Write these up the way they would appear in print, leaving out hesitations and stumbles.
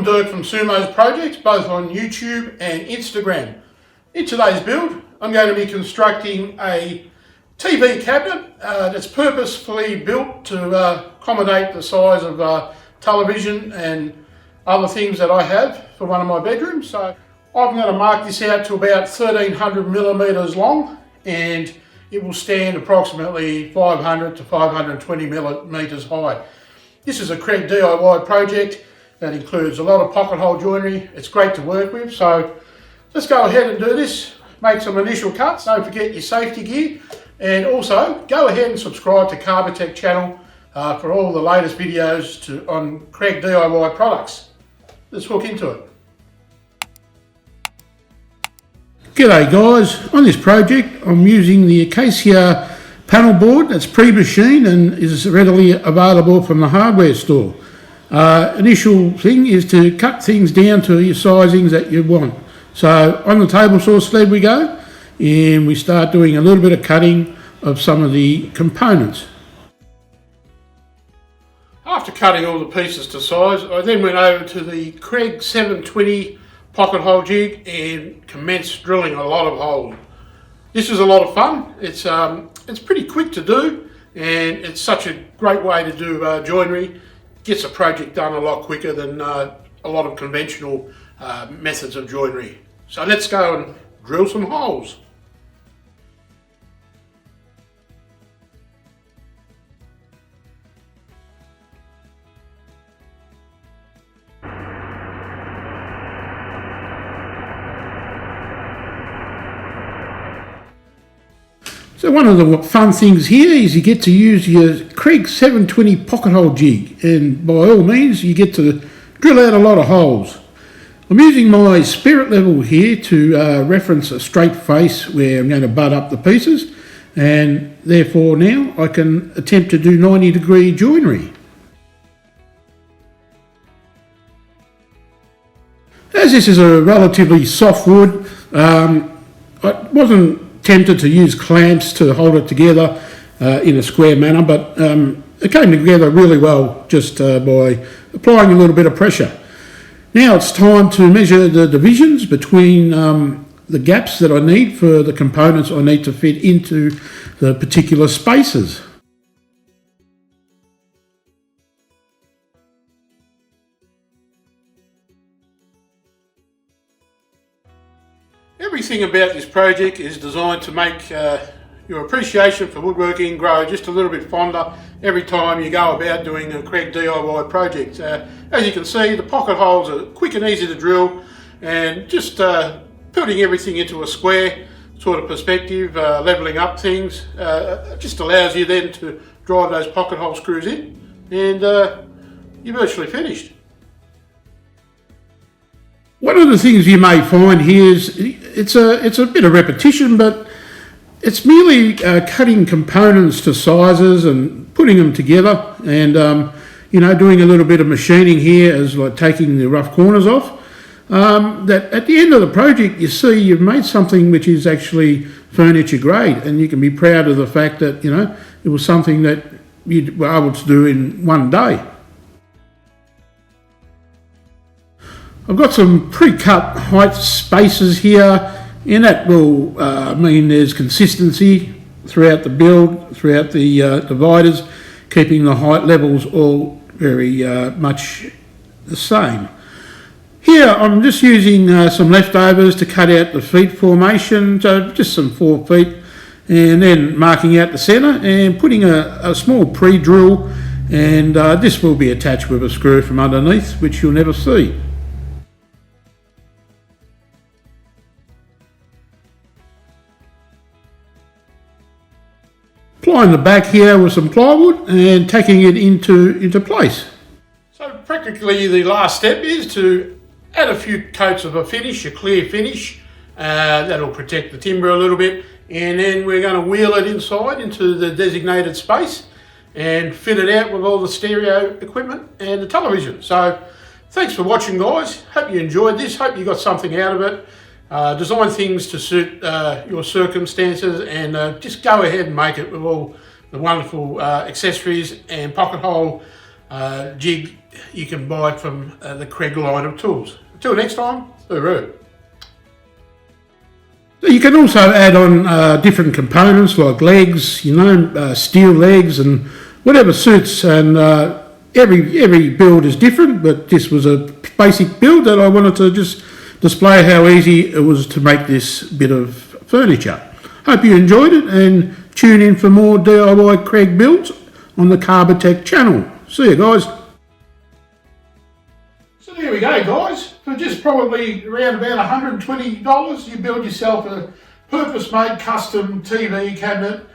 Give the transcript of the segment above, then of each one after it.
Dirk from Sumo's Projects, both on YouTube and Instagram. In today's build, I'm going to be constructing a TV cabinet that's purposefully built to accommodate the size of television and other things that I have for one of my bedrooms. So I'm going to mark this out to about 1300 millimeters long, and it will stand approximately 500 to 520 millimeters high. This is a Craig DIY project that includes a lot of pocket hole joinery. It's great to work with, so let's go ahead and do this. Make some initial cuts. Don't forget your safety gear, and also go ahead and subscribe to Carbotech channel for all the latest videos on Craig DIY products. Let's hook into it. G'day guys, on this project I'm using the Acacia panel board that's pre-machined and is readily available from the hardware store. Initial thing is to cut things down to your sizings that you want. So on the table saw sled we go, and we start doing a little bit of cutting of some of the components. After cutting all the pieces to size, I then went over to the Craig 720 pocket hole jig and commenced drilling a lot of holes. This is a lot of fun. It's pretty quick to do, and it's such a great way to do joinery. Gets a project done a lot quicker than a lot of conventional methods of joinery. So let's go and drill some holes. So one of the fun things here is you get to use your Craig 720 pocket hole jig, and by all means you get to drill out a lot of holes. I'm using my spirit level here to reference a straight face where I'm going to butt up the pieces, and therefore now I can attempt to do 90-degree joinery. As this is a relatively soft wood, I wasn't tempted to use clamps to hold it together in a square manner, but it came together really well just by applying a little bit of pressure. Now it's time to measure the divisions between the gaps that I need for the components I need to fit into the particular spaces. Everything about this project is designed to make your appreciation for woodworking grow just a little bit fonder every time you go about doing a Craig DIY project. As you can see, the pocket holes are quick and easy to drill, and just putting everything into a square sort of perspective, levelling up things, just allows you then to drive those pocket hole screws in, and you're virtually finished. One of the things you may find here is it's a bit of repetition, but it's merely cutting components to sizes and putting them together, and doing a little bit of machining here as like taking the rough corners off. That at the end of the project you see you've made something which is actually furniture grade, and you can be proud of the fact that it was something that you were able to do in one day. I've got some pre-cut height spaces here, and that will mean there's consistency throughout the build, throughout the dividers, keeping the height levels all very much the same. Here I'm just using some leftovers to cut out the feet formation, so just some 4 feet, and then marking out the centre and putting a small pre-drill, and this will be attached with a screw from underneath, which you'll never see. Applying the back here with some plywood and tacking it into place. So practically the last step is to add a few coats of a finish, a clear finish, that'll protect the timber a little bit, and then we're going to wheel it inside into the designated space and fit it out with all the stereo equipment and the television. So thanks for watching guys, hope you enjoyed this, hope you got something out of it. Design things to suit your circumstances, and just go ahead and make it with all the wonderful accessories and pocket hole jig you can buy it from the Craig line of tools. Until next time, hooroo. You can also add on different components like legs, steel legs and whatever suits. And every build is different, but this was a basic build that I wanted to just display how easy it was to make this bit of furniture. Hope you enjoyed it and tune in for more DIY Craig builds on the Carbotech channel. See you guys. So there we go guys, for just probably around about $120 you build yourself a purpose-made custom TV cabinet,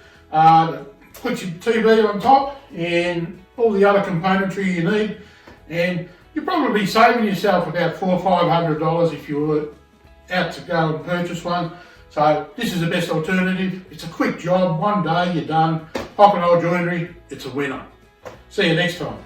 put your TV on top and all the other componentry you need, and you're probably saving yourself about $400 or $500 if you were out to go and purchase one. So this is the best alternative. It's a quick job, one day you're done, pocket hole joinery, it's a winner. See you next time.